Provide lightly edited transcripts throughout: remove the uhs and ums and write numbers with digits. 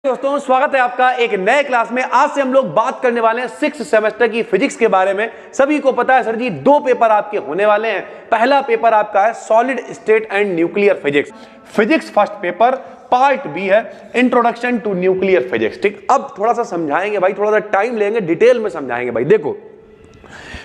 दोस्तों स्वागत है आपका एक नए क्लास में। आज से हम लोग बात करने वाले हैं 6th सेमेस्टर की फिजिक्स के बारे में। सभी को पता है सर जी, दो पेपर आपके होने वाले हैं। पहला पेपर आपका है solid state and nuclear physics. Physics first paper part B है इंट्रोडक्शन टू न्यूक्लियर फिजिक्स। ठीक, अब थोड़ा सा समझाएंगे भाई, थोड़ा सा टाइम लेंगे, डिटेल में समझाएंगे भाई। देखो,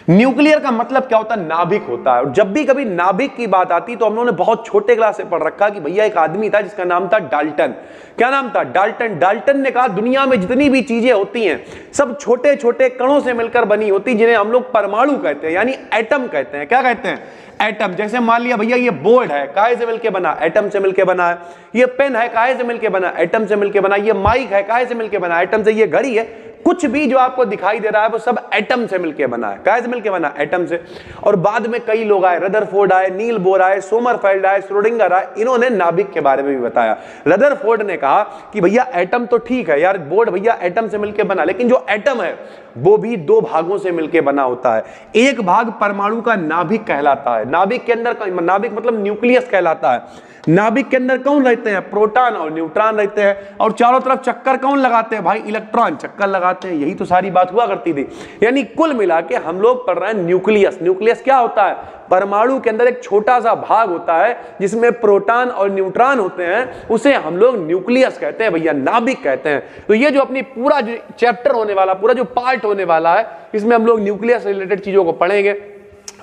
न्यूक्लियर का मतलब क्या होता है? नाभिक होता है। और जब भी कभी नाभिक की बात आती तो हम लोगों ने बहुत छोटे क्लास से पढ़ रखा कि भैया एक आदमी था जिसका नाम था डाल्टन। क्या नाम था? डाल्टन। डाल्टन ने कहा दुनिया में जितनी भी चीजें होती हैं सब छोटे छोटे कणों से मिलकर बनी होती, जिन्हें हम लोग परमाणु कहते हैं, यानी एटम कहते हैं। क्या कहते हैं? एटम। जैसे मान लिया भैया ये बोर्ड है, काहे से मिलके बना? एटम से मिलके बना है। ये पेन है, काहे से मिलके बना? एटम से मिलके बना। ये माइक है, काहे से मिलके बना? एटम से। ये घड़ी है, कुछ भी जो आपको दिखाई दे रहा है वो सब एटम से मिलके बना है। काहे से मिलके बना? एटम से। और बाद में कई लोग आए, रदरफोर्ड आए, नील बोर आए, सोमरफेल्ड आए, श्रोडिंगर आए, इन्होंने नाभिक के बारे में भी बताया। रदरफोर्ड ने कहा कि भैया एटम तो ठीक है यार, बोर्ड भैया एटम से मिलके बना, लेकिन जो एटम है वो भी दो भागों से मिलके बना होता है। एक भाग परमाणु का नाभिक कहलाता है। नाभिक के अंदर, नाभिक मतलब न्यूक्लियस कहलाता है। नाभिक के अंदर कौन रहते हैं? प्रोटॉन और न्यूट्रॉन रहते हैं। और चारों तरफ चक्कर कौन लगाते हैं भाई? इलेक्ट्रॉन चक्कर लगाते हैं। यही तो सारी बात हुआ करती थी। यानी कुल मिला के हम लोग पढ़ रहे हैं न्यूक्लियस। न्यूक्लियस क्या होता है? परमाणु के अंदर एक छोटा सा भाग होता है जिसमें प्रोटॉन और न्यूट्रॉन होते हैं, उसे हम लोग न्यूक्लियस कहते हैं भैया, नाभिक कहते हैं। तो ये जो अपनी पूरा जो चैप्टर होने वाला, पूरा जो पार्ट होने वाला है, इसमें हम लोग न्यूक्लियस से रिलेटेड चीजों को पढ़ेंगे।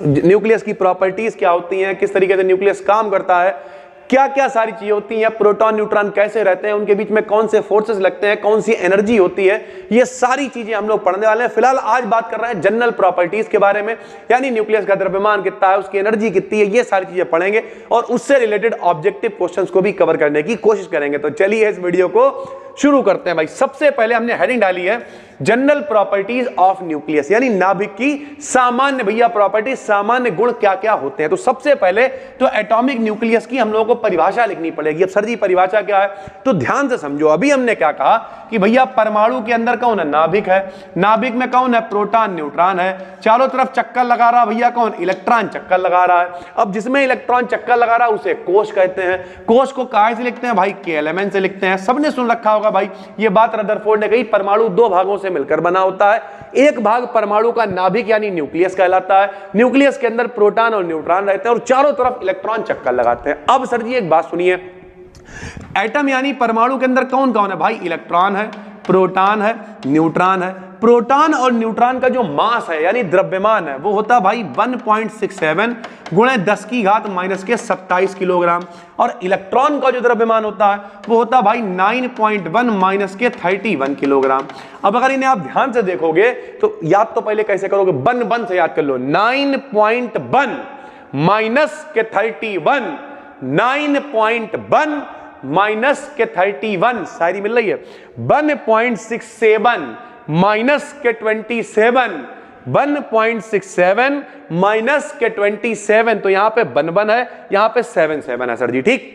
न्यूक्लियस की प्रॉपर्टीज क्या होती हैं, किस तरीके से न्यूक्लियस काम करता है, क्या क्या सारी चीजें होती हैं, प्रोटॉन न्यूट्रॉन कैसे रहते हैं, उनके बीच में कौन से फोर्सेस लगते हैं, कौन सी एनर्जी होती है, ये सारी चीजें हम लोग पढ़ने वाले हैं। फिलहाल आज बात कर रहे हैं जनरल प्रॉपर्टीज के बारे में, यानी न्यूक्लियस का द्रव्यमान कितना है, उसकी एनर्जी कितनी है, ये सारी चीजें पढ़ेंगे और उससे रिलेटेड ऑब्जेक्टिव क्वेश्चंस को भी कवर करने की कोशिश करेंगे। तो चलिए इस वीडियो को शुरू करते हैं भाई। सबसे पहले हमने हेडिंग डाली है जनरल प्रॉपर्टीज ऑफ न्यूक्लियस, यानी नाभिक की सामान्य भैया प्रॉपर्टी, सामान्य गुण क्या क्या होते हैं। तो सबसे पहले तो एटॉमिक न्यूक्लियस की हम लोगों को परिभाषा लिखनी पड़ेगी। अब सर जी परिभाषा क्या है, तो ध्यान से समझो। अभी हमने क्या कहा कि भैया परमाणु के अंदर कौन है? नाभिक है। नाभिक में कौन है? प्रोटॉन न्यूट्रॉन है। चारों तरफ चक्कर लगा रहा भैया कौन? इलेक्ट्रॉन चक्कर लगा रहा है। अब जिसमें इलेक्ट्रॉन चक्कर लगा रहा है उसे कोश कहते हैं। कोश को काहे से लिखते हैं भाई? के एलिमेंट से लिखते हैं। सबने सुन रखा होगा भाई, ये बात रदरफोर्ड ने कही, परमाणु दो भागों से मिलकर बना होता है। एक भाग परमाणु का नाभिक यानी न्यूक्लियस कहलाता है। न्यूक्लियस के अंदर प्रोटॉन और न्यूट्रॉन रहते हैं और चारों तरफ इलेक्ट्रॉन चक्कर लगाते हैं। अब सर जी एक बात सुनिए, एटम यानी परमाणु के अंदर कौन कौन है भाई? इलेक्ट्रॉन है, प्रोटॉन है, न्यूट्रॉन है। प्रोटॉन और न्यूट्रॉन का जो मास है यानी द्रव्यमान है वो होता है भाई 1.67 गुणे 10 की घात माइनस के 27 किलोग्राम। और इलेक्ट्रॉन का जो द्रव्यमान होता है वो होता है भाई 9.1 माइनस के 31 किलोग्राम। अब अगर इन्हें आप ध्यान से देखोगे तो याद तो पहले कैसे करोगे? बन से याद कर लो। 9.1 माइनस के 31, 9.1 माइनस के 31, शायरी मिल रही है। 1.67 माइनस के 27, 1.67 माइनस के 27, तो यहां पे बन है, यहां पे 7 है सर जी। ठीक,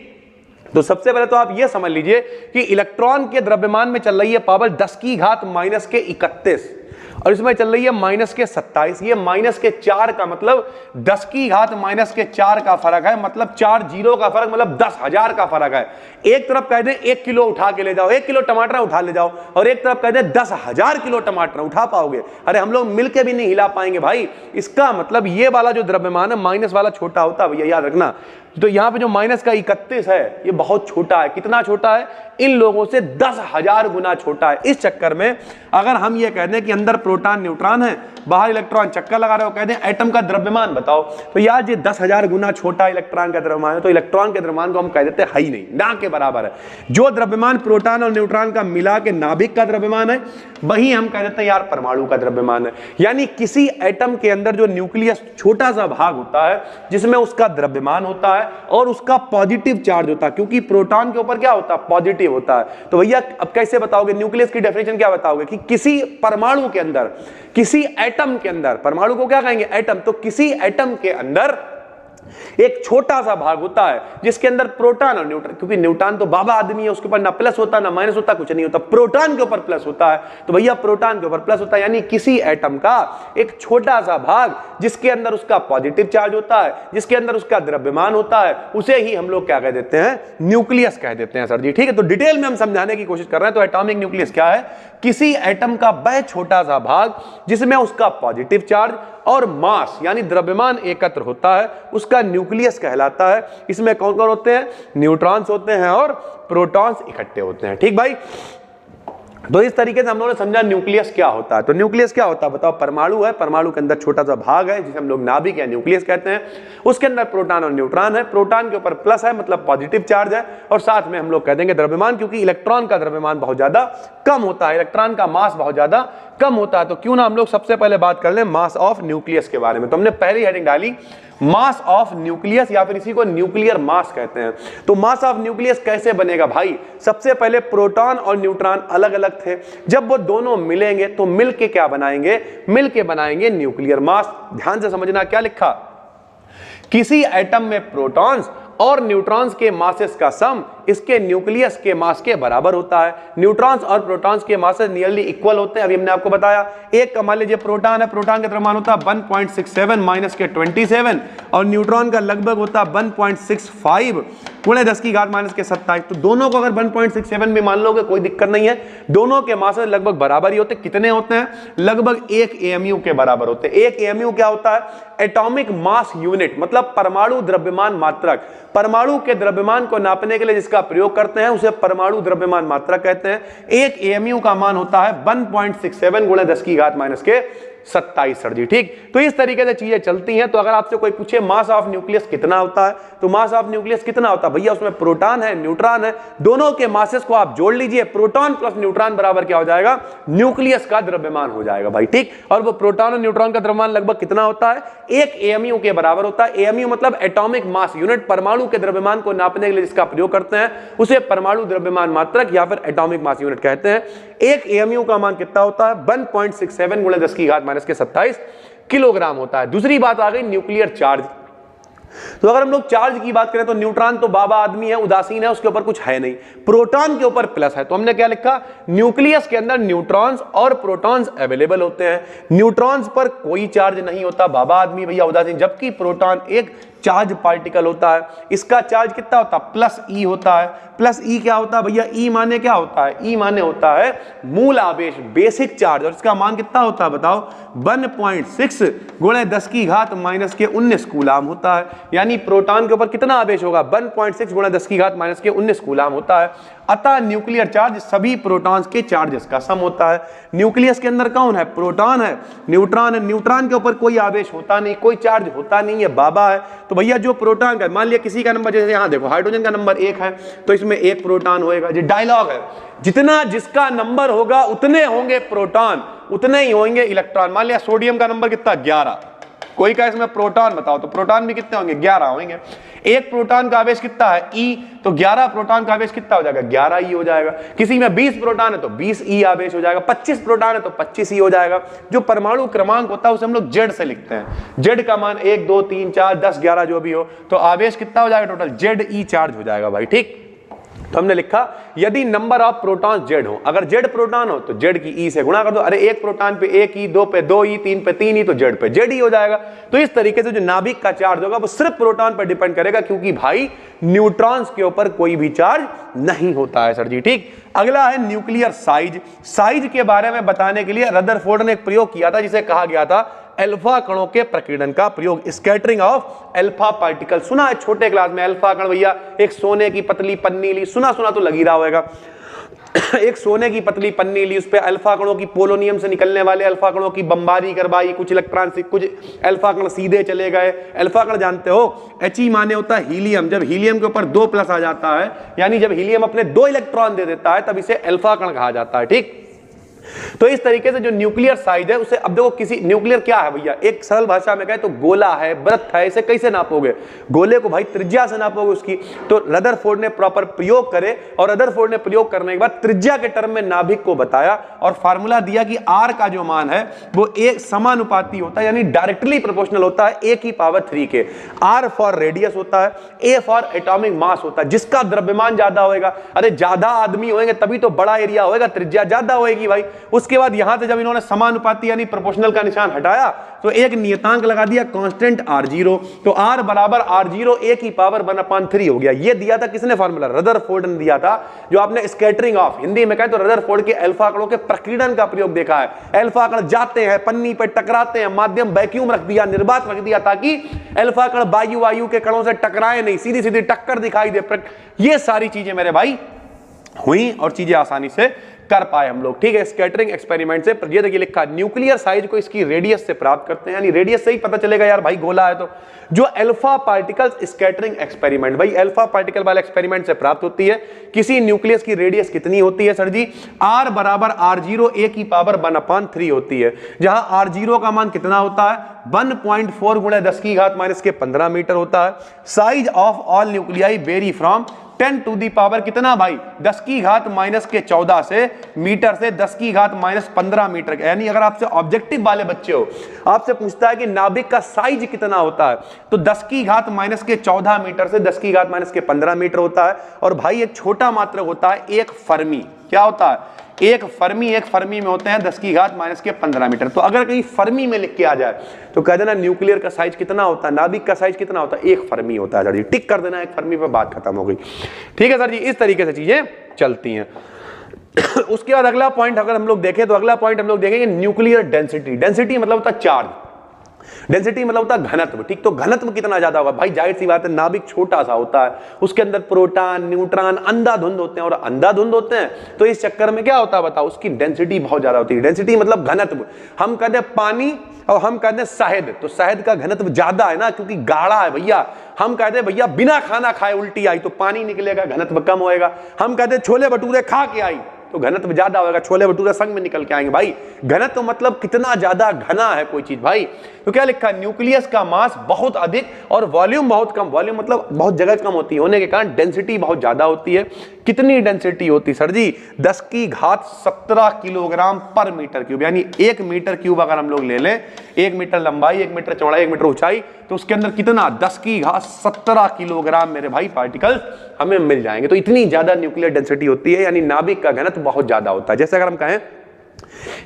तो सबसे पहले तो आप ये समझ लीजिए कि इलेक्ट्रॉन के द्रव्यमान में चल रही है पावर 10 की घात माइनस के 31 और इसमें चल रही है माइनस के 27। ये माइनस के 4 का मतलब 10 की घात माइनस के 4 का फर्क है, मतलब 4 जीरो का फर्क, मतलब 10,000 का फर्क है। एक तरफ कह दें 1 किलो उठा के ले जाओ, 1 किलो टमाटर उठा ले जाओ, और एक तरफ कह दें 10,000 किलो टमाटर उठा पाओगे? अरे हम लोग मिलके भी नहीं हिला पाएंगे भाई। इसका मतलब ये वाला जो द्रव्यमान है माइनस वाला छोटा होता है भैया, याद रखना। तो यहां पे जो माइनस का 31 है ये बहुत छोटा है। कितना छोटा है? इन लोगों से 10,000 गुना छोटा है। इस चक्कर में अगर हम ये कह दें कि अंदर प्रोटॉन न्यूट्रॉन है, बाहर इलेक्ट्रॉन चक्कर लगा रहे हो, कह दें एटम का द्रव्यमान बताओ, तो यार ये 10,000 गुना छोटा इलेक्ट्रॉन का द्रव्यमान है, तो इलेक्ट्रॉन के द्रव्यमान को हम कह देते हैं ही नहीं, ना के बराबर है। जो द्रव्यमान प्रोटॉन और न्यूट्रॉन का मिला के नाभिक का द्रव्यमान है वही हम कह देते हैं यार परमाणु का द्रव्यमान है। यानी किसी एटम के अंदर जो न्यूक्लियस छोटा सा भाग होता है जिसमें उसका द्रव्यमान होता है और उसका पॉजिटिव चार्ज होता है, क्योंकि प्रोटॉन के ऊपर क्या होता है? पॉजिटिव होता है। तो भैया अब कैसे बताओगे? न्यूक्लियस की डेफिनेशन क्या बताओगे कि किसी परमाणु के अंदर, किसी एटम के अंदर, परमाणु को क्या कहेंगे? एटम। तो किसी एटम के अंदर एक छोटा सा भाग होता है जिसके अंदर प्रोटॉन और न्यूट्रॉन, क्योंकि न्यूट्रॉन तो बाबा आदमी है, उसके ऊपर ना प्लस होता ना माइनस होता, कुछ नहीं होता, प्रोटॉन के ऊपर प्लस होता है। तो भैया प्रोटॉन के ऊपर प्लस होता है, यानी किसी एटम का एक छोटा सा भाग जिसके अंदर उसका पॉजिटिव चार्ज होता है, जिसके अंदर उसका द्रव्यमान होता है, उसे ही हम लोग क्या कह देते हैं, न्यूक्लियस कह देते हैं सर जी। ठीक है, तो डिटेल में हम समझाने की कोशिश कर रहे हैं। तो एटॉमिक न्यूक्लियस क्या है? किसी एटम का वह छोटा सा भाग जिसमें उसका पॉजिटिव चार्ज और मास यानी द्रव्यमान एकत्र होता है, उसका न्यूक्लियस कहलाता है। इसमें कौन कौन होते हैं? न्यूट्रॉन्स होते हैं और प्रोटॉन्स इकट्ठे होते हैं। ठीक भाई, तो इस तरीके से हम लोगों ने समझा न्यूक्लियस क्या होता है। तो न्यूक्लियस क्या होता है बताओ? परमाणु है, परमाणु के अंदर छोटा सा भाग है जिसे हम लोग नाभिक या न्यूक्लियस कहते हैं, उसके अंदर प्रोटॉन और न्यूट्रॉन है, प्रोटॉन के ऊपर प्लस है मतलब पॉजिटिव चार्ज है, और साथ में हम लोग कह देंगे द्रव्यमान, क्योंकि इलेक्ट्रॉन का द्रव्यमान बहुत ज्यादा कम होता है, इलेक्ट्रॉन का मास बहुत ज्यादा कम होता है। तो क्यों ना हम लोग सबसे पहले बात कर लें मास ऑफ न्यूक्लियस के बारे में। तो हमने पहली हेडिंग डाली मास ऑफ न्यूक्लियस, या फिर इसी को न्यूक्लियर मास कहते हैं। तो मास ऑफ न्यूक्लियस कैसे बनेगा भाई? सबसे पहले प्रोटॉन और न्यूट्रॉन अलग अलग थे, जब वो दोनों मिलेंगे तो मिलके क्या बनाएंगे? मिलके बनाएंगे न्यूक्लियर मास। ध्यान से समझना क्या लिखा, किसी एटम में प्रोटॉन्स और न्यूट्रॉन्स के मासेस का सम इसके न्यूक्लियस के मास के बराबर होता है। न्यूट्रॉन्स और प्रोटॉन्स के मासेस नियरली इक्वल होते हैं। अभी हमने आपको बताया, एक मान लीजिए प्रोटॉन है, प्रोटॉन का द्रव्यमान होता है 1.67 माइनस के 27, और न्यूट्रॉन का लगभग होता है 1.65 गुणे 10 की घात माइनस के 27। तो दोनों को अगर 1.67 भी मान लोगे कोई दिक्कत नहीं है, दोनों के मासेस लगभग बराबर ही होते। कितने होते हैं? लगभग 1 AMU के बराबर होते हैं। 1 AMU क्या होता है? एटॉमिक मास यूनिट, मतलब परमाणु द्रव्यमान मात्रक। परमाणु के द्रव्यमान को नापने के लिए जिसका प्रयोग करते हैं उसे परमाणु द्रव्यमान मात्रक कहते हैं। 1 AMU का मान होता है 1.67 गुणे 10 की घात माइनस के 27 सर जी। ठीक, तो इस तरीके से चीजें चलती हैं। तो अगर आपसे कोई पूछे मास ऑफ न्यूक्लियस कितना होता है, तो मास ऑफ न्यूक्लियस कितना होता है भैया? उसमें प्रोटॉन है, न्यूट्रॉन है, दोनों के मासेस को आप जोड़ लीजिए, प्रोटॉन प्लस न्यूट्रॉन बराबर क्या हो जाएगा? न्यूक्लियस का द्रव्यमान हो जाएगा भाई। ठीक, और वो प्रोटॉन और न्यूट्रॉन का द्रव्यमान लगभग कितना होता है? 1 AMU के बराबर होता है। AMU मतलब एटॉमिक मास यूनिट। परमाणु के द्रव्यमान को नापने के लिए जिसका प्रयोग करते हैं उसे परमाणु द्रव्यमान मात्रक या फिर एटॉमिक मास यूनिट कहते हैं। 1 AMU का मान कितना होता है? 1.67 गुणे 10 की घात माइनस के 27 किलोग्राम होता है। दूसरी बात आ गई न्यूक्लियर चार्ज। तो अगर हम लोग चार्ज की बात करें तो न्यूट्रॉन तो बाबा आदमी है, उदासीन है, उसके ऊपर कुछ है नहीं। प्रोटॉन के ऊपर प्लस है, तो हमने क्या लिखा? न्यूक्लियस के अंदर न्यूट्रॉन्स और प्रोटॉन्स अवेलेबल होते हैं। न्यूट्रॉन्स पर कोई चार्ज नहीं होता, बाबा आदमी भैया उदासीन। जबकि प्रोटॉन एक चार्ज पार्टिकल होता है, इसका चार्ज कितना होता है? प्लस ई होता है। प्लस ई क्या होता है भैया? ई माने क्या होता है? ई माने होता है मूल आवेश, बेसिक चार्ज, और इसका मान कितना होता है बताओ? 1.6 गुणे 10 की घात माइनस के 19 कूलाम होता है। यानी प्रोटॉन के ऊपर कितना आवेश होगा? 1.6 गुणे 10 की घात माइनस के 19 कूलाम होता है। अतः न्यूक्लियर चार्ज सभी प्रोटॉन्स के चार्जेस का सम होता है। न्यूक्लियस के अंदर कौन है? प्रोटॉन है, न्यूट्रॉन है। न्यूट्रॉन के ऊपर कोई आवेश होता नहीं, कोई चार्ज होता नहीं है, बाबा है। तो भैया जो प्रोटॉन का, मान लिया किसी का नंबर, जैसे यहां देखो हाइड्रोजन का नंबर 1 है, तो इसमें 1 प्रोटॉन होएगा। ये डायलॉग है, जितना जिसका नंबर होगा उतने होंगे प्रोटॉन, उतने ही होंगे इलेक्ट्रॉन। मान लिया सोडियम का नंबर कितना? 11, कोई का इसमें प्रोटॉन बताओ, तो प्रोटॉन भी कितने होंगे? 11 होंगे। एक प्रोटॉन का आवेश कितना है? ई, तो 11 प्रोटॉन का आवेश कितना हो जाएगा? 11 ई हो जाएगा। किसी में 20 प्रोटॉन है तो 20 ई आवेश हो जाएगा, 25 प्रोटॉन है तो 25 ई हो जाएगा। जो परमाणु क्रमांक होता है उसे हम लोग जेड से लिखते हैं। जेड का मान 1 2 3 4 10 11 जो भी हो, तो आवेश कितना हो जाएगा? टोटल जेड ई चार्ज हो जाएगा भाई। ठीक, तो हमने लिखा यदि नंबर ऑफ प्रोटॉन जेड हो, अगर जेड प्रोटॉन हो तो जेड की ई से गुणा कर दो। अरे एक प्रोटॉन पे 1 ई, 2 पे 2 ई, 3 पे 3 ई, तो जेड पे जेड ही हो जाएगा। तो इस तरीके से जो नाभिक का चार्ज होगा वो सिर्फ प्रोटॉन पर डिपेंड करेगा, क्योंकि भाई न्यूट्रॉन्स के ऊपर कोई भी चार्ज नहीं होता है सर जी। ठीक, अगला है न्यूक्लियर साइज। साइज के बारे में बताने के लिए रदरफोर्ड ने एक प्रयोग किया था जिसे कहा गया था अल्फा कणों के प्रकीर्णन का प्रयोग, स्कैटरिंग ऑफ अल्फा पार्टिकल। सुना है छोटे क्लास में अल्फा कण भैया? एक सोने की पतली पन्नी ली, सुना तो लगी रहा होगा। एक सोने की पतली पन्नी ली, उस पे अल्फा कणों की, पोलोनियम से निकलने वाले अल्फा कणों की बमबारी करवाई, कुछ इलेक्ट्रॉन से, कुछ अल्फा कण सीधे चले गए। अल्फा कण जानते हो He माने होता है हीलियम। जब हीलियम के ऊपर 2 प्लस आ जाता है, यानी जब हीलियम अपने 2 इलेक्ट्रॉन दे देता है, तब इसे अल्फा कण कहा जाता है। ठीक, तो इस तरीके से जो न्यूक्लियर साइज है उसे, अब देखो किसी न्यूक्लियर क्या है भैया, एक सरल भाषा में कहे तो गोला है, वृत्त है, इसे कैसे नापोगे, गोले को भाई त्रिज्या से नापोगे उसकी। तो रदरफोर्ड ने प्रॉपर प्रयोग करे और रदरफोर्ड ने प्रयोग करने के बाद त्रिज्या के टर्म में नाभिक को बताया और फार्मूला दिया कि आर का जो मान है वो एक समानुपाती होता है, यानी डायरेक्टली प्रोपोर्शनल होता है a की पावर 3 के। आर फॉर रेडियस होता है, ए फॉर एटॉमिक मास होता है, जिसका द्रव्यमान ज्यादा होएगा, अरे ज्यादा आदमी होंगे तभी तो बड़ा एरिया होएगा, त्रिज्या ज्यादा होएगी भाई। उसके बाद यहां से जब इन्होंने समानुपाती यानी प्रोपोर्शनल का निशान हटाया तो एक नियतांक लगा दिया कांस्टेंट r0, तो r बराबर r0 a की पावर 1/3 हो गया। ये दिया था किसने फार्मूला, रदरफोर्ड ने दिया था। जो आपने स्कैटरिंग ऑफ हिंदी में कहे तो रदरफोर्ड के अल्फा आंकड़ों के प्रकीर्णन का प्रयोग देखा है। अल्फा आंकड़ जाते हैं, पन्नी पे टकराते हैं, माध्यम वैक्यूम रख दिया, निर्वात रख दिया, ताकि अल्फा आंकड़ वायु के कणों से टकराए नहीं, सीधी सीधी टक्कर दिखाई दे। ये सारी चीजें मेरे भाई हुई और चीजें आसानी से कर पाए हम लोग, ठीक है, स्कैटरिंग एक्सपेरिमेंट से। ये देखिए लिखा न्यूक्लियर साइज को इसकी रेडियस से प्राप्त करते हैं, यानी रेडियस से ही पता चलेगा यार भाई गोला है तो। जो अल्फा पार्टिकल्स स्कैटरिंग एक्सपेरिमेंट, भाई अल्फा पार्टिकल वाले एक्सपेरिमेंट से प्राप्त होती है। किसी न्यूक्लियस की रेडियस कितनी होती है सर जी, r बराबर r0 a की पावर 1/3 होती है, जहां r0 का मान कितना होता है 1.4 गुणे 10 की घात माइनस के 15 मीटर होता है। Size of all nuclei vary from 10 to the power कितना भाई 10 की घात माइनस के 14 से मीटर से 10 की घात माइनस 15 मीटर। यानी अगर आपसे ऑब्जेक्टिव वाले बच्चे हो, आपसे पूछता है कि नाभिक का साइज कितना होता है, तो 10 की घात माइनस के 14 मीटर से 10 की घात माइनस के 15 मीटर होता है। और भाई एक छोटा मात्रक होता है एक फर्मी, क्या होता है एक फर्मी में होते हैं 10 की घात माइनस के 15 मीटर। तो अगर कहीं फर्मी में लिख के आ जाए तो कह देना न्यूक्लियर का साइज कितना होता है, नाभिक का साइज कितना होता है, एक फर्मी होता है सर जी, टिक कर देना एक फर्मी पे, बात खत्म हो गई। ठीक है सर जी, इस तरीके से चीजें चलती हैं। उसके बाद अगला पॉइंट अगर हम लोग देखें तो अगला पॉइंट हम लोग देखेंगे न्यूक्लियर डेंसिटी। डेंसिटी मतलब होता है चार्ज, डेंसिटी मतलब होता है घनत्व, ठीक। तो घनत्व कितना ज्यादा होगा भाई, जाहिर सी बात है नाभिक छोटा सा होता है, उसके अंदर प्रोटॉन न्यूट्रॉन अंधाधुंध होते हैं, और अंधाधुंध होते हैं तो इस चक्कर में क्या होता है बताओ, उसकी डेंसिटी बहुत ज्यादा होती है। डेंसिटी मतलब घनत्व। हम कहते हैं पानी और हम कहते हैं शहद, तो शहद का घनत्व ज्यादा है ना, क्योंकि गाढ़ा है भैया। हम कहते हैं भैया बिना खाना खाए उल्टी आई तो पानी निकलेगा, घनत्व कम होएगा। हम कहते हैं छोले भटूरे खा के आई तो घनत्व ज्यादा होगा, छोले भटूरे संग में निकल के आएंगे। भाई घनत्व मतलब कितना ज्यादा घना है कोई चीज भाई। तो क्या लिखा, न्यूक्लियस का मास बहुत अधिक और वॉल्यूम बहुत कम। वॉल्यूम मतलब बहुत जगह कम होती है, होने के कारण डेंसिटी बहुत ज्यादा होती है। कितनी डेंसिटी होती सर जी, 10 की घात 17 किलोग्राम पर मीटर क्यूब। यानी 1 मीटर क्यूब अगर हम लोग ले लें, 1 मीटर लंबाई, 1 मीटर चौड़ाई, 1 मीटर ऊंचाई, तो उसके अंदर कितना 10 की घात 17 किलोग्राम मेरे भाई पार्टिकल्स हमें मिल जाएंगे। तो इतनी ज्यादा न्यूक्लियर डेंसिटी होती है, यानी नाभिक का घनत्व बहुत ज्यादा होता है। जैसे अगर हम कहें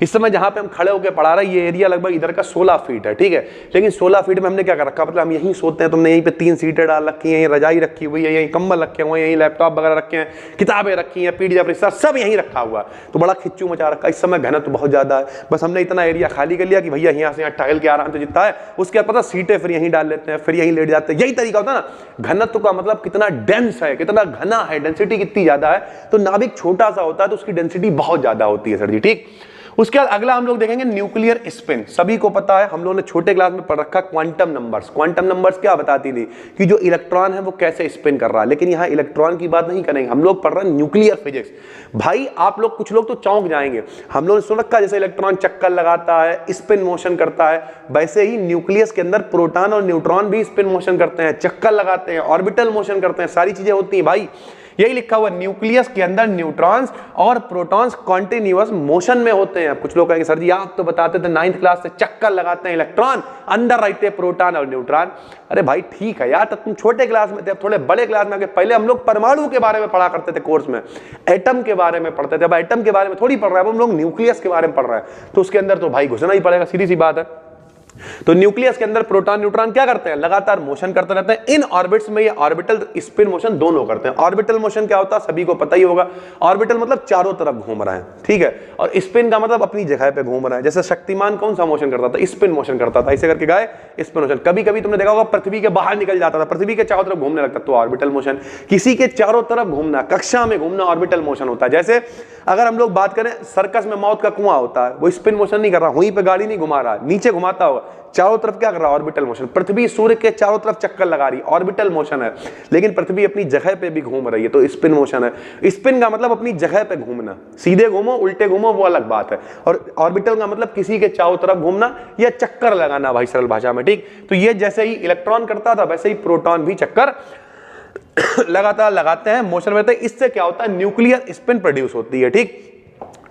इस समय जहां पे हम खड़े होकर पढ़ा रहे हैं, ये एरिया लगभग इधर का 16 फीट है, ठीक है। लेकिन 16 फीट में हमने क्या कर रखा, मतलब हम यहीं सोते हैं, तुमने यहीं पे 3 सीटें डाल रखी हैं, यहीं रजाई रखी हुई है, यहीं कंबल रखे हुए हैं, यहीं लैपटॉप वगैरह रखे हैं, किताबें रखी हैं, पीडीएफ रिसर्च सब यहीं रखा हुआ है। तो बड़ा खिच्चू मचा रखा है। इस समय घनत्व बहुत ज्यादा है, बस हमने इतना एरिया खाली कर लिया कि भैया यहाँ से टहल के आराम से जितना है, उसके बाद पता सीटें फिर यहीं डाल लेते हैं, फिर यहीं लेट जाते हैं। यही तरीका होता है ना घनत्व का, मतलब कितना डेंस है, कितना घना है, डेंसिटी कितनी ज्यादा है। तो नाभिक छोटा सा होता है तो उसकी डेंसिटी बहुत ज्यादा होती है सर जी, ठीक। उसके बाद अगला हम लोग देखेंगे न्यूक्लियर स्पिन। सभी को पता है, हम लोगों ने छोटे क्लास में पढ़ रखा क्वांटम नंबर्स। क्वांटम नंबर्स क्या बताती थी कि जो इलेक्ट्रॉन है वो कैसे स्पिन कर रहा है, लेकिन यहाँ इलेक्ट्रॉन की बात नहीं करेंगे, हम लोग पढ़ रहे हैं न्यूक्लियर फिजिक्स। भाई आप लोग कुछ लोग तो चौंक जाएंगे, हम लोगों ने सुन रखा जैसे इलेक्ट्रॉन चक्कर लगाता है, स्पिन मोशन करता है, वैसे ही न्यूक्लियस के अंदर प्रोटॉन और न्यूट्रॉन भी स्पिन मोशन करते हैं, चक्कर लगाते हैं, ऑर्बिटल मोशन करते हैं, सारी चीजें होती हैं भाई। यही लिखा हुआ न्यूक्लियस के अंदर न्यूट्रॉन्स और प्रोटॉन्स कॉन्टिन्यूअस मोशन में होते हैं। कुछ लोग कहेंगे सर जी आप तो बताते थे 9th क्लास से चक्कर लगाते हैं इलेक्ट्रॉन, अंदर रहते हैं प्रोटॉन और न्यूट्रॉन। अरे भाई ठीक है यार, तब तुम छोटे क्लास में थे, अब थोड़े बड़े क्लास में आके। पहले हम लोग परमाणु के बारे में पढ़ा करते थे कोर्स में, एटम के बारे में पढ़ते थे। अब एटम के बारे में थोड़ी पढ़ रहे हैं, अब हम लोग न्यूक्लियस के बारे में पढ़ रहे हैं, तो उसके अंदर तो भाई घुसना ही पड़ेगा, सीधी सी बात है। तो न्यूक्लियस के अंदर प्रोटॉन न्यूट्रॉन क्या करते हैं, लगातार मोशन करते रहते हैं। इन ऑर्बिट्स में ये ऑर्बिटल स्पिन मोशन दोनों करते हैं। ऑर्बिटल मोशन क्या होता है सभी को पता ही होगा, ऑर्बिटल मतलब चारों तरफ घूम रहा है, ठीक है। और स्पिन का मतलब अपनी जगह पे घूम रहा है। जैसे शक्तिमान कौन सा मोशन करता था, स्पिन मोशन करता था, ऐसे करके गए स्पिन मोशन। कभी कभी तुमने देखा होगा पृथ्वी के बाहर निकल जाता था, पृथ्वी के चारों तरफ घूमने लगता, तो ऑर्बिटल मोशन। किसी के चारों तरफ घूमना, कक्षा में घूमना ऑर्बिटल मोशन होता है। जैसे अगर हम लोग बात करें सर्कस में मौत का कुआं होता है, वो स्पिन मोशन नहीं कर रहा, वहीं पे गाड़ी नहीं घुमा रहा, नीचे घुमाता होगा, चारों तरफ क्या कर रहा है ऑर्बिटल मोशन। पृथ्वी सूर्य के चारों तरफ चक्कर लगा रही है, ऑर्बिटल मोशन है, लेकिन पृथ्वी अपनी जगह पे भी घूम रही है, तो स्पिन मोशन है। स्पिन का मतलब अपनी जगह पे घूमना, सीधे घूमो उल्टे घूमो वो अलग बात है। और ऑर्बिटल का मतलब किसी के चारों तरफ घूमना या चक्कर लगाना भाई सरल भाषा में, ठीक। तो ये जैसे ही इलेक्ट्रॉन करता था वैसे ही प्रोटॉन भी चक्कर लगातार लगाते हैं, मोशन में रहते हैं। इससे क्या होता है, न्यूक्लियर स्पिन प्रोड्यूस होती है, ठीक।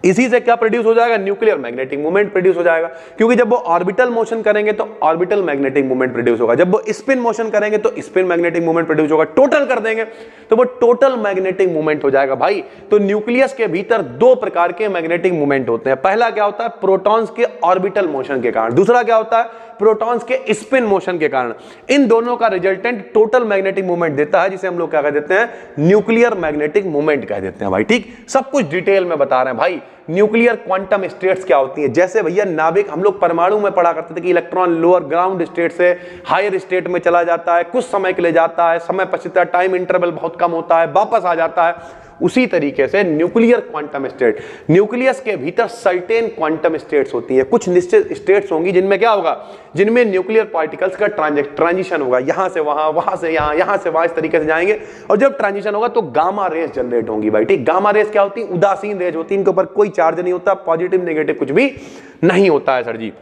इसी से क्या प्रोड्यूस हो जाएगा, न्यूक्लियर मैग्नेटिक मोमेंट प्रोड्यूस हो जाएगा, क्योंकि जब वो ऑर्बिटल मोशन करेंगे तो ऑर्बिटल मैग्नेटिक मोमेंट प्रोड्यूस होगा, जब वो स्पिन मोशन करेंगे तो स्पिन मैग्नेटिक मोमेंट प्रोड्यूस होगा, टोटल कर देंगे तो वो टोटल मैग्नेटिक मोमेंट हो जाएगा भाई। तो न्यूक्लियस के भीतर दो प्रकार के मैग्नेटिक मोमेंट होते हैं। पहला क्या होता है, प्रोटॉन्स के ऑर्बिटल मोशन के कारण, दूसरा क्या होता है, प्रोटॉन्स के स्पिन मोशन के कारण। इन दोनों का रिजल्टेंट टोटल मैग्नेटिक मोमेंट देता है, जिसे हम लोग क्या कह देते हैं, न्यूक्लियर मैग्नेटिक मोमेंट कह देते हैं भाई, ठीक। सब कुछ डिटेल में बता रहे हैं भाई। न्यूक्लियर क्वांटम स्टेट्स क्या होती हैं, जैसे भैया नाभिक, हम लोग परमाणु में पढ़ा करते थे कि इलेक्ट्रॉन लोअर ग्राउंड स्टेट से हायर स्टेट में चला जाता है, कुछ समय के लिए जाता है, समय पछता, टाइम इंटरवल बहुत कम होता है, वापस आ जाता है। उसी तरीके से न्यूक्लियर क्वांटम स्टेट, न्यूक्लियस के भीतर सर्टेन क्वांटम स्टेट्स होती है, कुछ निश्चित स्टेट्स होंगी जिनमें क्या होगा, जिनमें न्यूक्लियर पार्टिकल्स का ट्रांजिशन होगा, यहां से वहां, वहां से यहां, यहां से वहां, इस तरीके से जाएंगे। और जब ट्रांजिशन होगा तो गामा रेस जनरेट होंगी भाई, ठीक। गामा रेस क्या होती है, उदासीन रेज होती है, इनके ऊपर कोई चार्ज नहीं होता, पॉजिटिव नेगेटिव कुछ भी नहीं होता है सर जी।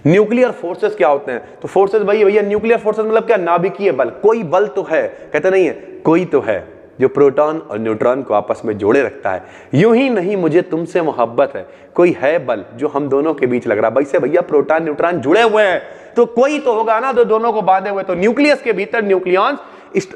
न्यूक्लियर फोर्सेस क्या होते हैं, तो फोर्सेस भाई भैया न्यूक्लियर फोर्सेस मतलब क्या, नाभिकीय बल, कोई बल तो है, कहते नहीं है, कोई तो है जो प्रोटॉन और न्यूट्रॉन को आपस में जोड़े रखता है। यूं ही नहीं मुझे तुमसे मोहब्बत है, कोई है बल जो हम दोनों के बीच लग रहा है। वैसे भैया प्रोटॉन न्यूट्रॉन जुड़े हुए हैं तो कोई तो होगा ना जो दोनों को बांधे हुए। तो न्यूक्लियस के भीतर न्यूक्लियॉन्स,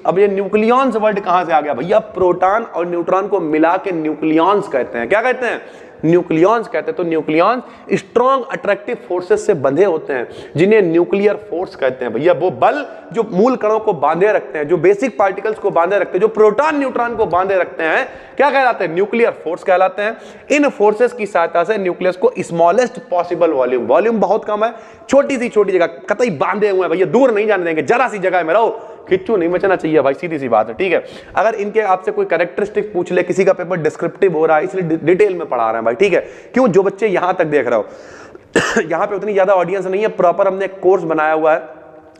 अब ये न्यूक्लियॉन्स वर्ड कहां से आ गया भैया, प्रोटॉन और न्यूट्रॉन को मिला के न्यूक्लियॉन्स कहते हैं। क्या कहते हैं, न्यूक्लियॉन्स कहते हैं। तो न्यूक्लियॉन्स स्ट्रॉन्ग अट्रैक्टिव फोर्सेस से बंधे होते हैं, जिन्हें न्यूक्लियर फोर्स कहते हैं भैया। वो बल जो मूल कणों को बांधे रखते हैं, जो बेसिक पार्टिकल्स को बांधे रखते हैं, जो प्रोटॉन न्यूट्रॉन को बांधे रखते हैं, क्या कहलाते हैं, न्यूक्लियर फोर्स कहलाते हैं। इन फोर्सेस की सहायता से न्यूक्लियस को स्मॉलेस्ट पॉसिबल वॉल्यूम, वॉल्यूम बहुत कम है, छोटी सी छोटी जगह कतई बांधे हुए हैं भैया, दूर नहीं जाने देंगे, जरा सी जगह में रहो, खिच्चू नहीं मचना चाहिए भाई, सीधी सी बात है, ठीक है। अगर इनके आपसे कोई कैरेक्टरिस्टिक पूछ ले, किसी का पेपर डिस्क्रिप्टिव हो रहा है इसलिए डिटेल में पढ़ा रहे हैं भाई, ठीक है। क्यों, जो बच्चे यहां तक देख रहे हो यहां पे उतनी ज्यादा ऑडियंस नहीं है, प्रॉपर हमने एक कोर्स बनाया हुआ है,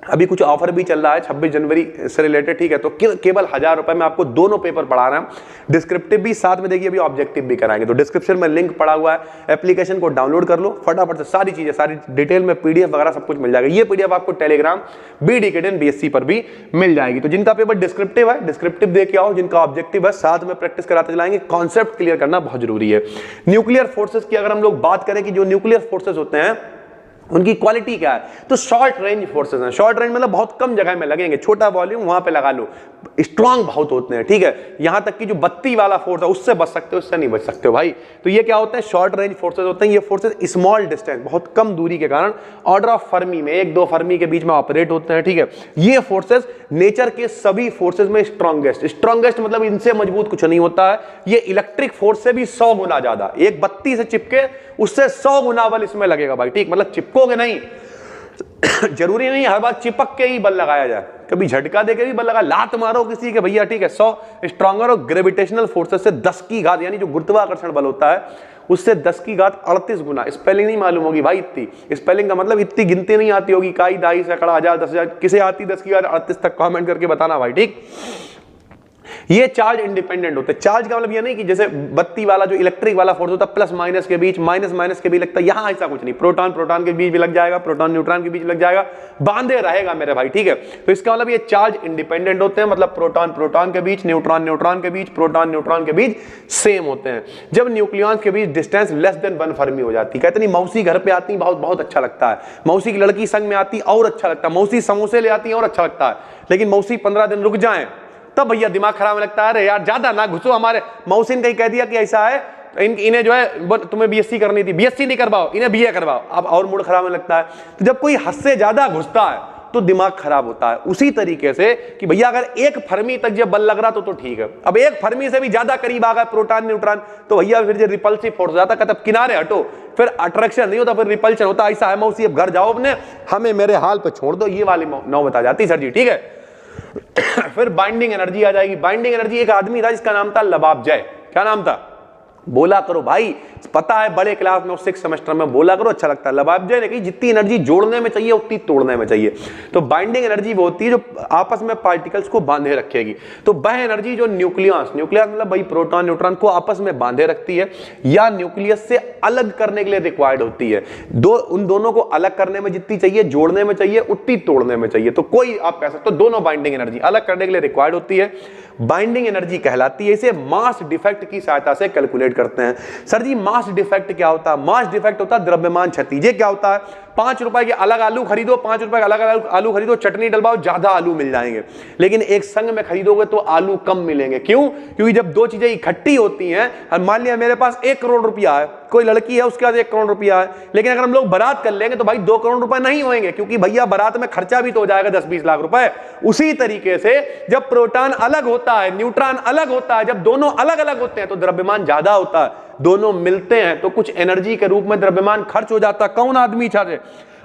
अभी कुछ ऑफर भी चल रहा है 26 जनवरी से रिलेटेड, ठीक है। तो केवल 1000 रुपए में आपको दोनों पेपर पढ़ा रहे हैं, डिस्क्रिप्टिव भी साथ में देखिए, अभी ऑब्जेक्टिव भी कराएंगे। तो डिस्क्रिप्शन में लिंक पड़ा हुआ है, एप्लीकेशन को डाउनलोड कर लो फटाफट से, सारी चीजें, सारी डिटेल में पीडीएफ वगैरह सब कुछ मिल जाएगा। ये पीडीएफ आपको टेलीग्राम BD BSc पर भी मिल जाएगी। तो जिनका पेपर डिस्क्रिप्टिव है, डिस्क्रिप्टिव दे के आओ, जिनका ऑब्जेक्टिव है साथ में प्रैक्टिस कराते चलाएंगे, कॉन्सेप्ट क्लियर करना बहुत जरूरी है। न्यूक्लियर फोर्सेस की अगर हम लोग बात करें कि जो न्यूक्लियर फोर्सेस होते हैं उनकी क्वालिटी क्या है, तो शॉर्ट रेंज फोर्सेस हैं। शॉर्ट रेंज मतलब बहुत कम जगह में लगेंगे, छोटा वॉल्यूम वहां पे लगा लो, स्ट्रांग बहुत होते हैं, ठीक है। यहां तक कि जो बत्ती वाला फोर्स है उससे बच सकते हो, उससे नहीं बच सकते हो भाई। तो ये क्या होते हैं, शॉर्ट रेंज फोर्सेस होते हैं। ये फोर्सेस स्मॉल डिस्टेंस, बहुत कम दूरी के कारण ऑर्डर ऑफ फर्मी में, 1-2 फर्मी के बीच में ऑपरेट होते हैं, ठीक है। ये फोर्सेस नेचर के सभी फोर्सेस में स्ट्रॉन्गेस्ट मतलब इनसे मजबूत कुछ नहीं होता है। ये इलेक्ट्रिक फोर्स से भी 100 गुना ज्यादा, एक बत्ती से चिपके उससे 100 गुना बल इसमें लगेगा भाई, ठीक। मतलब चिपकोगे नहीं, जरूरी नहीं हर बार चिपक के ही बल लगाया जाए, कभी झटका देके भी बल लगा, लात मारो किसी के भैया, ठीक है। 100 स्ट्रॉन्गर और ग्रेविटेशनल फोर्सेस से 10 की घात, यानी जो गुरुत्वाकर्षण बल होता है उससे 10 की घात 38 गुना। स्पेलिंग नहीं मालूम होगी भाई, इतनी स्पेलिंग का मतलब इतनी गिनती नहीं आती होगी, काई, दाई, सैकड़ा, हजार, 10,000, किसे आती 10 की घात 38 तक, कमेंट करके बताना भाई, ठीक। ये चार्ज इंडिपेंडेंट होते हैं। चार्ज का मतलब ये नहीं कि जैसे बत्ती वाला जो इलेक्ट्रिक वाला फोर्स होता है प्लस माइनस के बीच, माइनस माइनस के बीच लगता है, यहां ऐसा कुछ नहीं। प्रोटॉन प्रोटॉन के बीच भी लग जाएगा, प्रोटॉन न्यूट्रॉन के बीच लग जाएगा, बांधे रहेगा मेरे भाई, ठीक है। तो इसका मतलब ये चार्ज इंडिपेंडेंट होते हैं, मतलब प्रोटॉन प्रोटॉन के बीच, न्यूट्रॉन न्यूट्रॉन के बीच, प्रोटॉन न्यूट्रॉन के बीच सेम होते हैं। जब न्यूक्लियॉन्स के बीच डिस्टेंस लेस देन 1 फर्मी हो जाती है, कहते नहीं मौसी घर पे आती बहुत बहुत अच्छा लगता है, मौसी की लड़की संग में आती और अच्छा लगता है, मौसी समोसे ले आती और अच्छा लगता है, लेकिन मौसी 15 दिन रुक जाए तब भैया दिमाग खराब लगता है, अरे यार ज्यादा ना घुसो, हमारे मौसी ने कहीं कह दिया कि ऐसा है, इन्हें जो है तुम्हें BSc करनी थी, BSc नहीं करवाओ, इन्हें BA करवाओ, अब और मूड खराब होने लगता है। तो जब कोई हद से ज्यादा घुसता है तो दिमाग खराब होता है। उसी तरीके से कि भैया अगर 1 फर्मी तक जब बल लग रहा तो ठीक है, अब 1 फर्मी से भी ज्यादा करीब आ गया प्रोटॉन न्यूट्रॉन तो भैया फिर जो रिपल्सिव फोर्स हो जाता है, कहता किनारे हटो, फिर अट्रैक्शन नहीं होता, फिर रिपल्शन होता। ऐसा है मौसी, अब घर जाओ अपने, हमें मेरे हाल पे छोड़ दो, ये वाली नौबत आ जाती सर जी, ठीक है। फिर बाइंडिंग एनर्जी आ जाएगी। बाइंडिंग एनर्जी, एक आदमी था जिसका नाम था लबाब जय, क्या नाम था, बोला करो भाई, पता है बड़े क्लास में 6 सेमेस्टर में बोला करो, अच्छा लगता है। लबाबजे ने कही जितनी एनर्जी जोड़ने में चाहिए उतनी तोड़ने में चाहिए। तो बाइंडिंग एनर्जी वो होती है जो आपस में पार्टिकल्स को बांधे रखेगी। तो वह एनर्जी जो न्यूक्लियस मतलब भाई प्रोटॉन न्यूट्रॉन को आपस में बांधे रखती है या न्यूक्लियस से अलग करने के लिए रिक्वायर्ड होती है। उन दोनों को अलग करने में जितनी चाहिए जोड़ने में चाहिए उतनी तोड़ने में चाहिए। तो कोई आप कह सकते हो दोनों बाइंडिंग एनर्जी अलग करने के लिए रिक्वायर्ड होती है, बाइंडिंग एनर्जी कहलाती है। इसे मास डिफेक्ट की सहायता से कैलकुलेट करते हैं। सर जी मास डिफेक्ट क्या होता है? मास डिफेक्ट होता है द्रव्यमान क्षति। ये क्या होता है? 5 रुपए के अलग आलू खरीदो, 5 रुपए के अलग अलग आलू खरीदो, चटनी डलवाओ, ज्यादा आलू मिल जाएंगे। लेकिन एक संग में खरीदोगे तो आलू कम मिलेंगे। क्यों? क्योंकि जब दो चीजें इकट्ठी होती हैं, मान लिया मेरे पास 1 करोड़ रुपया है, कोई लड़की है उसके पास 1 करोड़ रुपया है, लेकिन अगर हम लोग बारात कर लेंगे तो भाई 2 करोड़ रुपए नहीं होंगे, क्योंकि भैया बारात में खर्चा भी तो हो जाएगा 10-20 लाख रुपए। उसी तरीके से जब प्रोटॉन अलग होता है, न्यूट्रॉन अलग होता है, जब दोनों अलग अलग होते हैं तो द्रव्यमान ज्यादा होता है। दोनों मिलते हैं तो कुछ एनर्जी के रूप में द्रव्यमान खर्च हो जाता है। कौन आदमी था?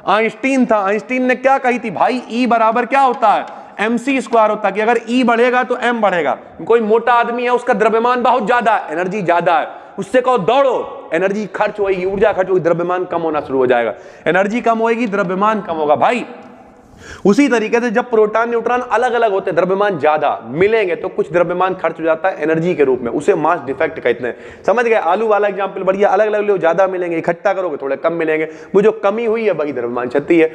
आइंस्टीन था। आइंस्टीन ने क्या कही थी भाई? E बराबर क्या होता है? mc² होता है कि अगर E बढ़ेगा तो m बढ़ेगा। कोई मोटा आदमी है उसका द्रव्यमान बहुत ज्यादा है, एनर्जी ज्यादा है, उससे कहो दौड़ो, एनर्जी खर्च होगी, ऊर्जा खर्च होगी, द्रव्यमान कम होना शुरू हो जाएगा। एनर्जी कम होगी, द्रव्यमान कम होगा भाई। उसी तरीके से जब प्रोटॉन न्यूट्रॉन अलग अलग होते हैं, द्रव्यमान ज्यादा मिलेंगे तो कुछ द्रव्यमान खर्च हो जाता है एनर्जी के रूप में, उसे मास डिफेक्ट कहते हैं। समझ गए? आलू वाला एग्जांपल बढ़िया, अलग अलग लो ज्यादा मिलेंगे, इकट्ठा करोगे थोड़े कम मिलेंगे। वो जो कमी हुई है वही द्रव्यमान क्षति है।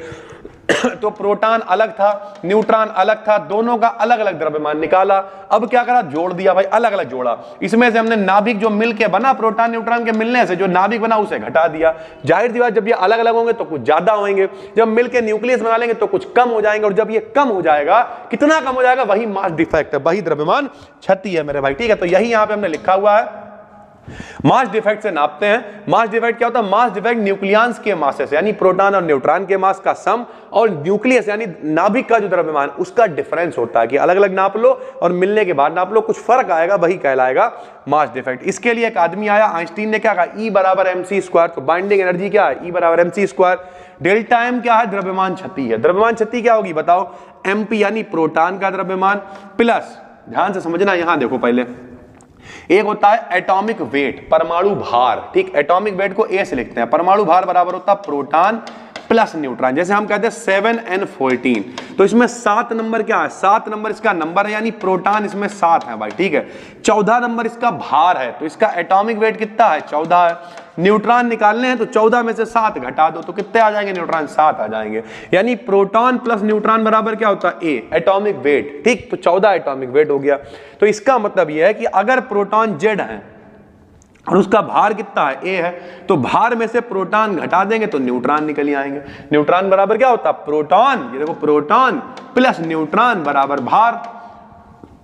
तो प्रोटॉन अलग था, न्यूट्रॉन अलग था, दोनों का अलग अलग द्रव्यमान निकाला। अब क्या करा? जोड़ दिया भाई, अलग अलग जोड़ा। इसमें से हमने नाभिक जो मिलके बना, प्रोटॉन न्यूट्रॉन के मिलने से जो नाभिक बना उसे घटा दिया। जाहिर सी बात जब ये अलग अलग होंगे तो कुछ ज्यादा होंगे, जब मिलके न्यूक्लियस बना लेंगे तो कुछ कम हो जाएंगे। और जब ये कम हो जाएगा, कितना कम हो जाएगा? वही मास डिफेक्ट है, वही द्रव्यमान क्षति है मेरे भाई। ठीक है, तो यही यहां पे हमने लिखा हुआ है। मास डिफेक्ट से नापते हैं। मास डिफेक्ट क्या होता है? मास डिफेक्ट न्यूक्लियस के मास से, यानी प्रोटॉन और न्यूट्रॉन के मास का सम और न्यूक्लियस यानी नाभिक का जो द्रव्यमान उसका डिफरेंस होता है कि अलग अलग नाप लो और मिलने के बाद नाप लो, कुछ फर्क आएगा, वही कहलाएगा मास डिफेक्ट। इसके लिए एक आदमी आया, आइंस्टीन ने क्या कहा? E बराबर mc²। तो बाइंडिंग एनर्जी क्या है? E बराबर mc²। डेल्टा m क्या है? द्रव्यमान क्षति है। द्रव्यमान क्षति क्या होगी बताओ? mp यानी प्रोटॉन का द्रव्यमान प्लस, ध्यान से समझना, यहां देखो पहले, एक होता है एटॉमिक वेट, परमाणु भार। ठीक, एटॉमिक वेट को A से लिखते हैं। परमाणु भार बराबर होता है प्रोटॉन प्लस न्यूट्रॉन। जैसे हम कहते हैं 7n14, तो इसमें 7 नंबर क्या है? 7 नंबर इसका नंबर है, यानी प्रोटॉन इसमें 7 है भाई। ठीक है, 14 नंबर इसका भार है, तो इसका एटॉमिक वेट कितना है? 14 है। न्यूट्रॉन निकालने हैं तो 14 में से 7 घटा दो तो कितने आ जाएंगे? न्यूट्रॉन 7 आ जाएंगे। यानी प्रोटॉन प्लस न्यूट्रॉन बराबर क्या होता है? A, atomic weight. ठीक, तो 14 एटॉमिक वेट हो गया। तो इसका मतलब यह है कि अगर प्रोटॉन Z है और उसका भार कितना है? A है, तो भार में से प्रोटॉन घटा देंगे तो न्यूट्रॉन निकल आएंगे। न्यूट्रॉन बराबर क्या होता है? प्रोटॉन, ये देखो, प्रोटॉन प्लस न्यूट्रॉन बराबर भार।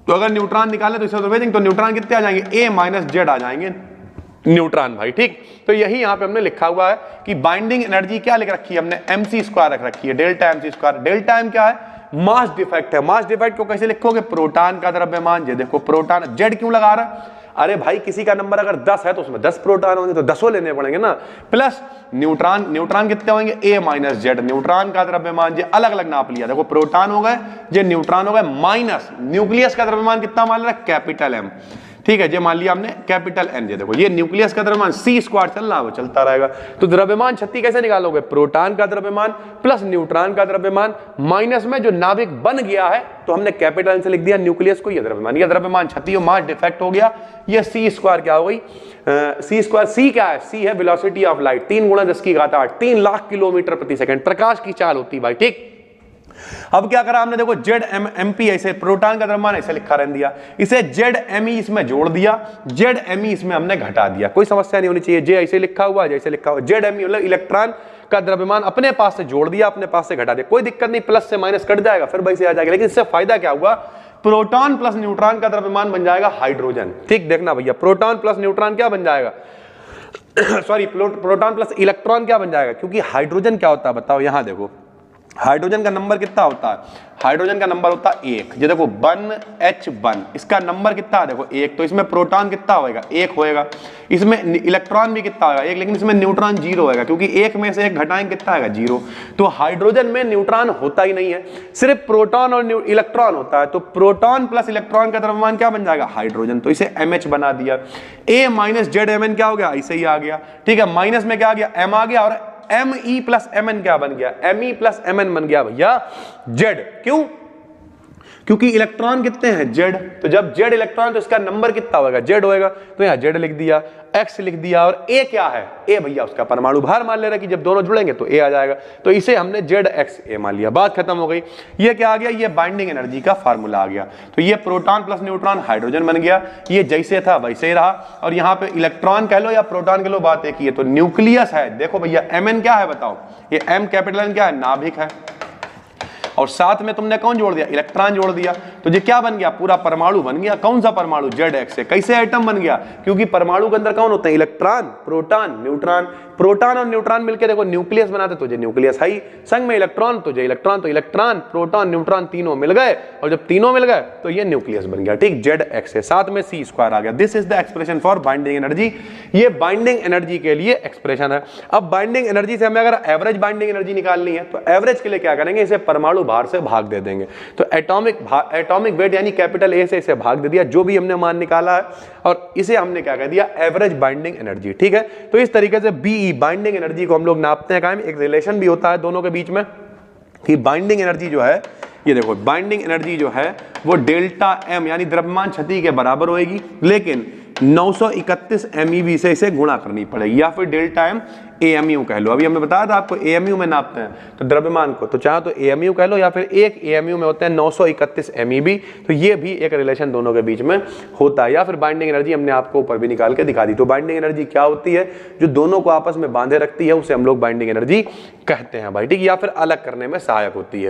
तो अगर न्यूट्रॉन निकाले तो इसे भेजेंगे तो न्यूट्रॉन कितने आ जाएंगे? A माइनस Z आ जाएंगे न्यूट्रॉन भाई। ठीक, तो यही यहां पे हमने लिखा हुआ है कि बाइंडिंग एनर्जी क्या लिख रखी है हमने? mc² रख रखी है, डेल्टा mc²। डेल्टा m क्या है? मास डिफेक्ट है। मास डिफेक्ट को कैसे लिखोगे? प्रोटॉन का द्रव्यमान। ये देखो प्रोटॉन, Z क्यों लगा रहा है? अरे भाई किसी का नंबर अगर 10 है तो उसमें 10 प्रोटॉन होंगे तो 10 लेने पड़ेंगे ना, प्लस न्यूट्रॉन। न्यूट्रॉन कितने होंगे? A minus Z। न्यूट्रॉन का द्रव्यमान ये अलग अलग नाप लिया, देखो प्रोटॉन हो गए, ये न्यूट्रॉन हो गए, माइनस न्यूक्लियस का द्रव्यमान कितना मान लिया? Capital M। ठीक है, ये मान लिया हमने कैपिटल N। ये देखो, ये न्यूक्लियस का द्रव्यमान c² चल रहा है, वो चलता रहेगा। तो द्रव्यमान क्षति कैसे निकालोगे? प्रोटॉन का द्रव्यमान प्लस न्यूट्रॉन का द्रव्यमान माइनस में जो नाभिक बन गया है तो हमने कैपिटल N से लिख दिया न्यूक्लियस को, ये द्रव्यमान, ये द्रव्यमान क्षति, मास डिफेक्ट हो गया। ये c² क्या हो गई? c²। c क्या है? c है velocity of light, 3 × 10⁸, 3 lakh kilometre प्रति सेकंड प्रकाश की चाल होती है भाई। ठीक, अब क्या करा हमने? देखो ZmP, ऐसे प्रोटॉन का द्रव्यमान ऐसे लिखा रहने दिया, इसे Zme इसमें जोड़ दिया, Zme इसमें हमने घटा दिया। कोई समस्या नहीं होनी चाहिए, J ऐसे लिखा हुआ, जैसे लिखा हुआ, Zme मतलब इलेक्ट्रॉन का द्रव्यमान अपने पास से जोड़ दिया, अपने पास से घटा दिया, कोई दिक्कत नहीं, प्लस से माइनस कट जाएगा फिर वैसे आ जाएगा। लेकिन इससे फायदा क्या हुआ? प्रोटॉन प्लस न्यूट्रॉन का द्रव्यमान बन जाएगा हाइड्रोजन। ठीक, देखना भैया, प्रोटॉन प्लस न्यूट्रॉन क्या बन जाएगा? सॉरी, प्रोटॉन प्लस इलेक्ट्रॉन क्या बन जाएगा? क्योंकि हाइड्रोजन क्या होता है बताओ? यहां देखो, हाइड्रोजन का नंबर कितना होता है, हाइड्रोजन का नंबर होता है 1। ये देखो 1H1, इसका नंबर कितना है देखो 1, तो इसमें प्रोटॉन कितना होएगा 1 होएगा, इसमें इलेक्ट्रॉन भी कितना होएगा 1, लेकिन इसमें न्यूट्रॉन 0 होएगा, क्योंकि 1 में से 1 घटाएंगे कितना आएगा 0। तो हाइड्रोजन में न्यूट्रॉन होता ही नहीं है, सिर्फ प्रोटॉन और इलेक्ट्रॉन होता है। तो प्रोटॉन प्लस इलेक्ट्रॉन का द्रव्यमान क्या बन जाएगा हाइड्रोजन, तो इसे MH बना दिया। A माइनस ZMN क्या हो गया, ऐसे ही आ गया, ठीक है। माइनस में क्या आ गया M आ गया, और Me प्लस Mn क्या बन गया, Me प्लस Mn बन गया भैया Z। क्यों, क्योंकि इलेक्ट्रॉन कितने हैं Z, तो जब Z इलेक्ट्रॉन तो इसका नंबर कितना होगा Z होएगा, तो यहाँ Z लिख दिया, X लिख दिया, और A क्या है, A भैया उसका परमाणु भार मान ले रहा है कि जब दोनों जुड़ेंगे तो A आ जाएगा, तो इसे हमने ZXA मान लिया, बात खत्म हो गई। ये क्या आ गया, ये बाइंडिंग एनर्जी का फार्मूला आ गया। तो ये प्रोटॉन प्लस न्यूट्रॉन हाइड्रोजन बन गया, ये जैसे था वैसे ही रहा, और यहाँ पे इलेक्ट्रॉन कह लो या प्रोटॉन कह लो, बात एक ही है। तो न्यूक्लियस है, देखो भैया Mn क्या है बताओ, ये M कैपिटल N क्या है, नाभिक है, और साथ में तुमने कौन जोड़ दिया, इलेक्ट्रॉन जोड़ दिया, तो ये क्या बन गया, पूरा परमाणु बन गया। कौन सा परमाणु, ZXA। कैसे एटम बन गया, क्योंकि परमाणु के अंदर कौन होते हैं, इलेक्ट्रॉन, प्रोटॉन, न्यूट्रॉन। प्रोटॉन और न्यूट्रॉन मिलकर देखो न्यूक्लियस बनाते, तो ये न्यूक्लियस है ही, संग में इलेक्ट्रॉन, तो ये इलेक्ट्रॉन, तो इलेक्ट्रॉन, प्रोटॉन, न्यूट्रॉन तीनों मिल गए, और जब तीनों मिल गए तो ये न्यूक्लियस बन गया, ठीक, ZXA। साथ में C² आ गया। This is the expression for binding energy, ये बाइंडिंग एनर्जी के लिए एक्सप्रेशन है। अब बाइंडिंग एनर्जी से हमें अगर एवरेज बाइंडिंग एनर्जी निकालनी है, तो एवरेज के लिए क्या करेंगे, इसे परमाणु भार से भाग दे देंगे। तो एटॉमिक वेट यानी कैपिटल A से इसे भाग दे दिया, जो भी हमने मान निकाला है, और इसे हमने क्या कह दिया, एवरेज बाइंडिंग एनर्जी, ठीक है। तो इस तरीके से BE बाइंडिंग एनर्जी को हम लोग नापते हैं। कायम एक रिलेशन भी होता है दोनों के बीच में, कि बाइंडिंग एनर्जी जो है, ये देखो बाइंडिंग एनर्जी जो है वो डेल्टा M यानी द्रव्यमान क्षति के बराबर होएगी, लेकिन 931 MeV से इसे गुणा करनी पड़ेगी, या फिर डेल्टा M AMU कह लो। अभी हमने बताया था आपको AMU में नापते हैं तो द्रव्यमान को, तो चाहे तो AMU कह लो, या फिर एक AMU में होते हैं 931 MeV। तो ये भी एक रिलेशन दोनों के बीच में होता है। या फिर बाइंडिंग एनर्जी हमने आपको ऊपर भी निकाल के दिखा दी। तो बाइंडिंग एनर्जी क्या होती है, जो दोनों को आपस में बांधे रखती है, उसे हम लोग बाइंडिंग एनर्जी कहते हैं भाई, ठीक, या फिर अलग करने में सहायक होती है।